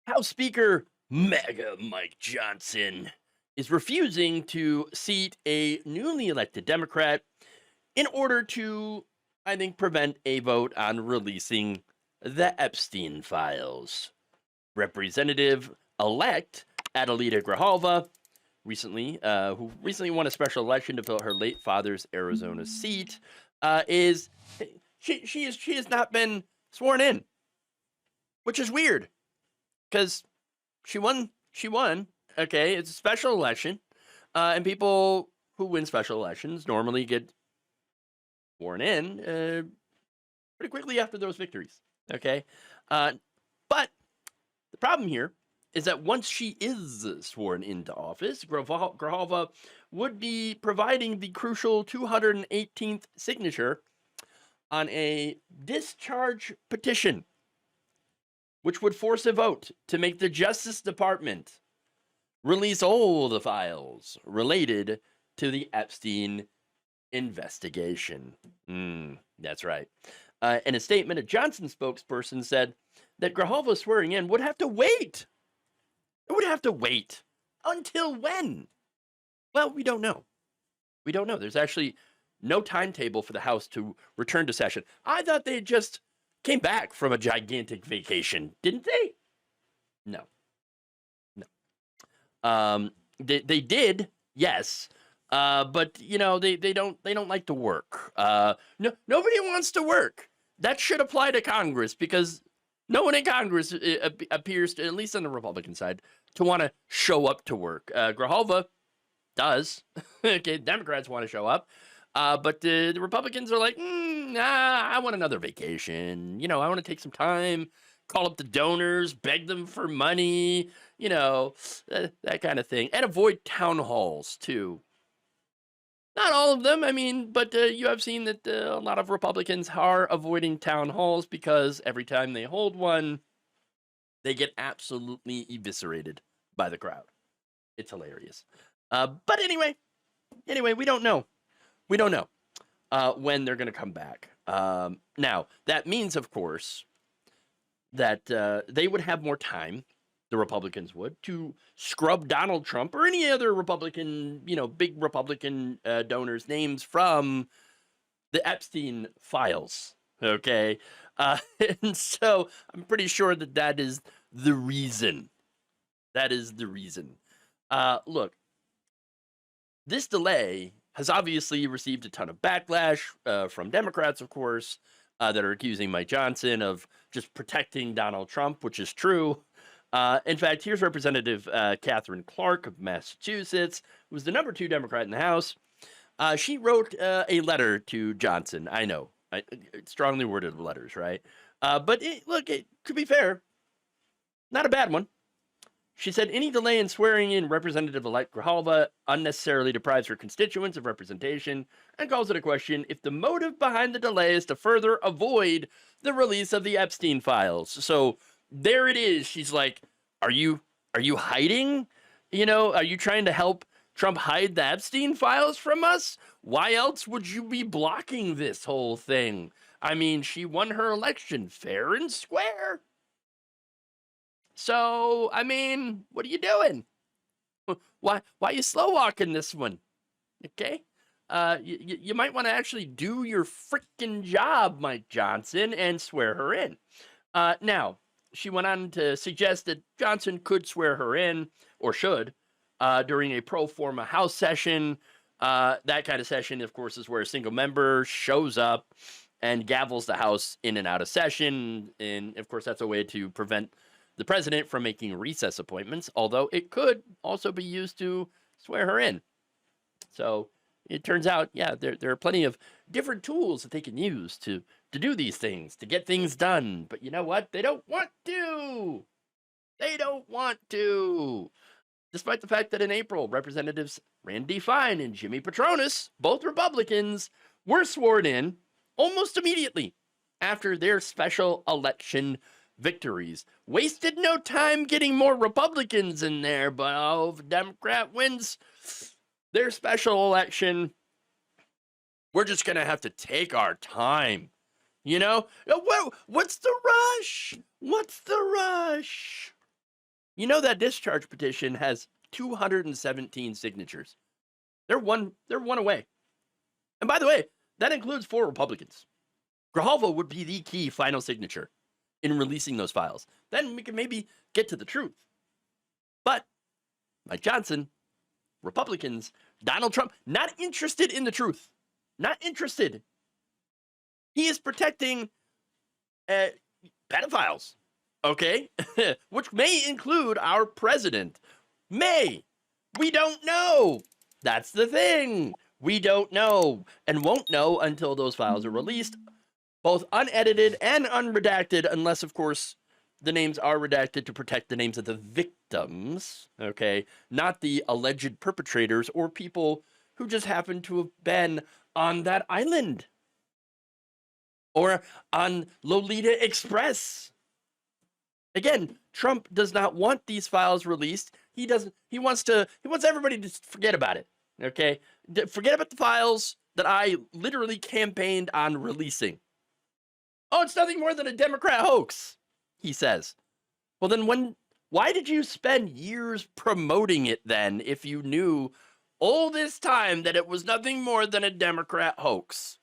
House Speaker MAGA Mike Johnson is refusing to seat a newly elected Democrat in order to, I think, prevent a vote on releasing the Epstein files. Representative elect Adelita Grijalva who recently won a special election to fill her late father's Arizona seat, is she has not been sworn in, which is weird because she won. Okay, it's a special election, and people who win special elections normally get sworn in pretty quickly after those victories. Okay, uh, but the problem here is that once she is sworn into office, Grijalva would be providing the crucial 218th signature on a discharge petition, which would force a vote to make the Justice Department release all the files related to the Epstein investigation. That's right. In a statement, a Johnson spokesperson said that Grijalva's swearing in would have to wait. It would have to wait until when? Well, we don't know. We don't know. There's actually no timetable for the House to return to session. I thought they just came back from a gigantic vacation, didn't they? No, no. They did, yes, but they don't like to work. No, nobody wants to work. That should apply to Congress because no one in Congress appears to, at least on the Republican side, to want to show up to work. Grijalva does. Okay, Democrats want to show up. But the Republicans are like, nah, I want another vacation. I want to take some time, call up the donors, beg them for money, that kind of thing. And avoid town halls, too. Not all of them, but you have seen that a lot of Republicans are avoiding town halls because every time they hold one, they get absolutely eviscerated by the crowd. It's hilarious. But anyway, we don't know. We don't know when they're going to come back. Now, that means, of course, that they would have more time, the Republicans would, to scrub Donald Trump or any other Republican, big Republican donors' names from the Epstein files. Okay. And so I'm pretty sure that is the reason. That is the reason. Look, this delay has obviously received a ton of backlash from Democrats, of course, that are accusing Mike Johnson of just protecting Donald Trump, which is true. In fact, here's Representative Catherine Clark of Massachusetts, who's the number 2 Democrat in the House. She wrote a letter to Johnson. I know, strongly worded letters, right? But to be fair, not a bad one. She said any delay in swearing in Representative-elect Grijalva unnecessarily deprives her constituents of representation and calls it a question if the motive behind the delay is to further avoid the release of the Epstein files. So there it is. She's like, are you hiding? Are you trying to help Trump hide the Epstein files from us? Why else would you be blocking this whole thing? She won her election fair and square. So, what are you doing? Why are you slow walking this one? Okay? You might want to actually do your freaking job, Mike Johnson, and swear her in. Now, she went on to suggest that Johnson could swear her in, or should, during a pro forma House session. That kind of session, of course, is where a single member shows up and gavels the House in and out of session. And, of course, that's a way to prevent the president from making recess appointments, although it could also be used to swear her in. So it turns out, yeah, there are plenty of different tools that they can use to do these things, to get things done. But you know what? They don't want to. They don't want to. Despite the fact that in April, Representatives Randy Fine and Jimmy Patronis, both Republicans, were sworn in almost immediately after their special election victories. Wasted no time getting more Republicans in there, but if a Democrat wins their special election, we're just going to have to take our time. What's the rush? What's the rush? You know that discharge petition has 217 signatures. They're one away. And by the way, that includes 4 Republicans. Grijalva would be the key final signature in releasing those files. Then we can maybe get to the truth. But Mike Johnson, Republicans, Donald Trump, not interested in the truth. Not interested. He is protecting pedophiles, okay? Which may include our president. May. We don't know. That's the thing. We don't know and won't know until those files are released, both unedited and unredacted, unless, of course, the names are redacted to protect the names of the victims, okay? Not the alleged perpetrators or people who just happen to have been on that island or on Lolita Express. Again, Trump does not want these files released. He wants everybody to forget about it, okay? Forget about the files that I literally campaigned on releasing. Oh, it's nothing more than a Democrat hoax, he says. Well, then why did you spend years promoting it then if you knew all this time that it was nothing more than a Democrat hoax?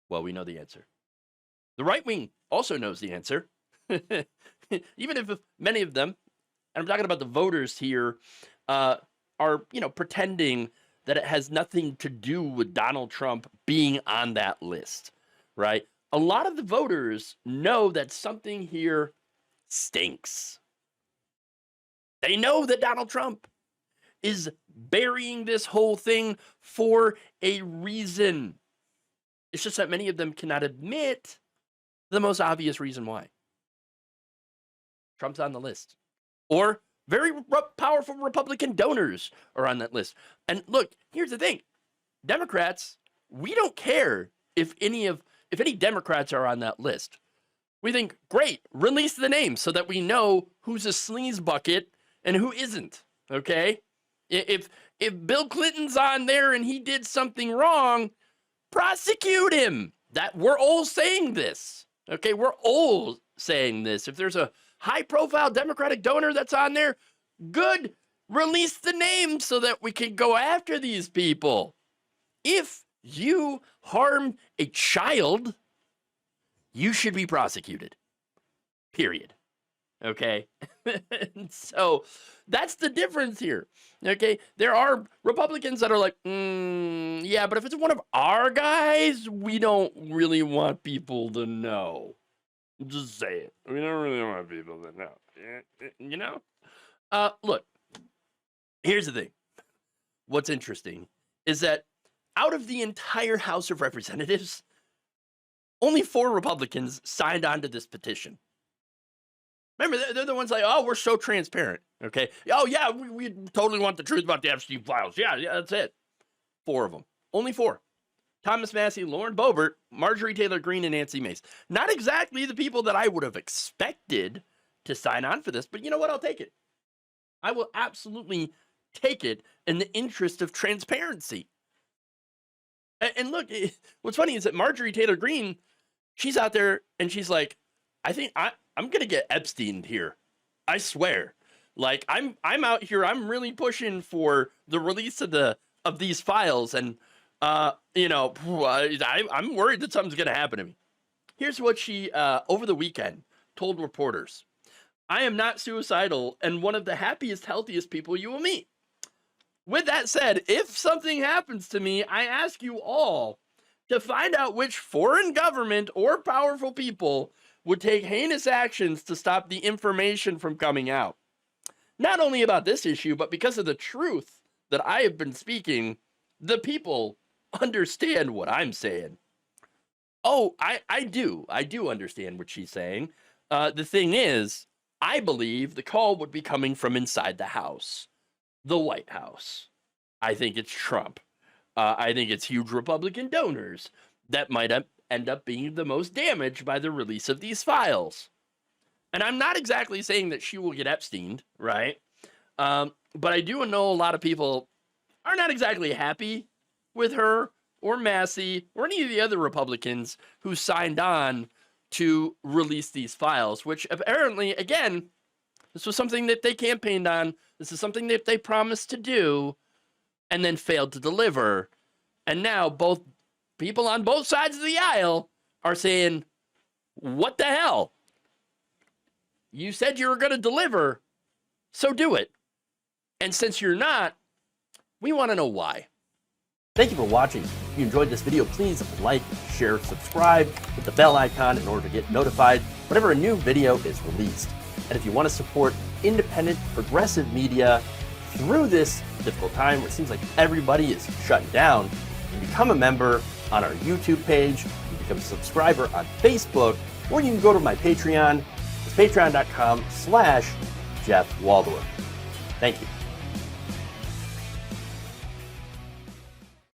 Well, we know the answer. The right wing also knows the answer. Even if many of them, and I'm talking about the voters here, are, pretending that it has nothing to do with Donald Trump being on that list, right? A lot of the voters know that something here stinks. They know that Donald Trump is burying this whole thing for a reason. It's just that many of them cannot admit the most obvious reason why. Trump's on the list. Or very powerful Republican donors are on that list. And look, here's the thing. Democrats, we don't care if any Democrats are on that list. We think, great, release the names so that we know who's a sleaze bucket and who isn't, okay? If Bill Clinton's on there and he did something wrong, prosecute him. That we're all saying this, okay? We're all saying this. If there's a high-profile Democratic donor that's on there, good, release the name so that we can go after these people. If you harm a child, you should be prosecuted. Period. Okay? So that's the difference here. Okay? There are Republicans that are like, yeah, but if it's one of our guys, we don't really want people to know. Just say it. We don't really want people to know. Look, here's the thing. What's interesting is that out of the entire House of Representatives, only 4 Republicans signed on to this petition. Remember, they're the ones like, oh, we're so transparent, okay? Oh, yeah, we totally want the truth about the Epstein files. Yeah, that's it. 4 of them. Only 4. Thomas Massie, Lauren Boebert, Marjorie Taylor Greene, and Nancy Mace. Not exactly the people that I would have expected to sign on for this, but you know what? I'll take it. I will absolutely take it in the interest of transparency. And look, what's funny is that Marjorie Taylor Greene, she's out there and she's like, I think I'm going to get Epstein here. I swear. Like, I'm out here. I'm really pushing for the release of these files. And, I'm worried that something's going to happen to me. Here's what she, over the weekend, told reporters. I am not suicidal and one of the happiest, healthiest people you will meet. With that said, if something happens to me, I ask you all to find out which foreign government or powerful people would take heinous actions to stop the information from coming out. Not only about this issue, but because of the truth that I have been speaking, the people understand what I'm saying. Oh, I do understand what she's saying. The thing is, I believe the call would be coming from inside the House, the White House. I think it's Trump. I think it's huge Republican donors that might end up being the most damaged by the release of these files. And I'm not exactly saying that she will get Epsteined, right? But I do know a lot of people are not exactly happy with her or Massie or any of the other Republicans who signed on to release these files, which apparently, again, This was something that they campaigned on. This is something that they promised to do and then failed to deliver. And now both people on both sides of the aisle are saying, what the hell? You said you were going to deliver, so do it. And since you're not, we want to know why. Thank you for watching. If you enjoyed this video, please like, share, subscribe, hit the bell icon in order to get notified whenever a new video is released. And if you want to support independent, progressive media through this difficult time where it seems like everybody is shutting down, you can become a member on our YouTube page, you can become a subscriber on Facebook, or you can go to my Patreon. It's patreon.com/Jeff Waldorf. Thank you.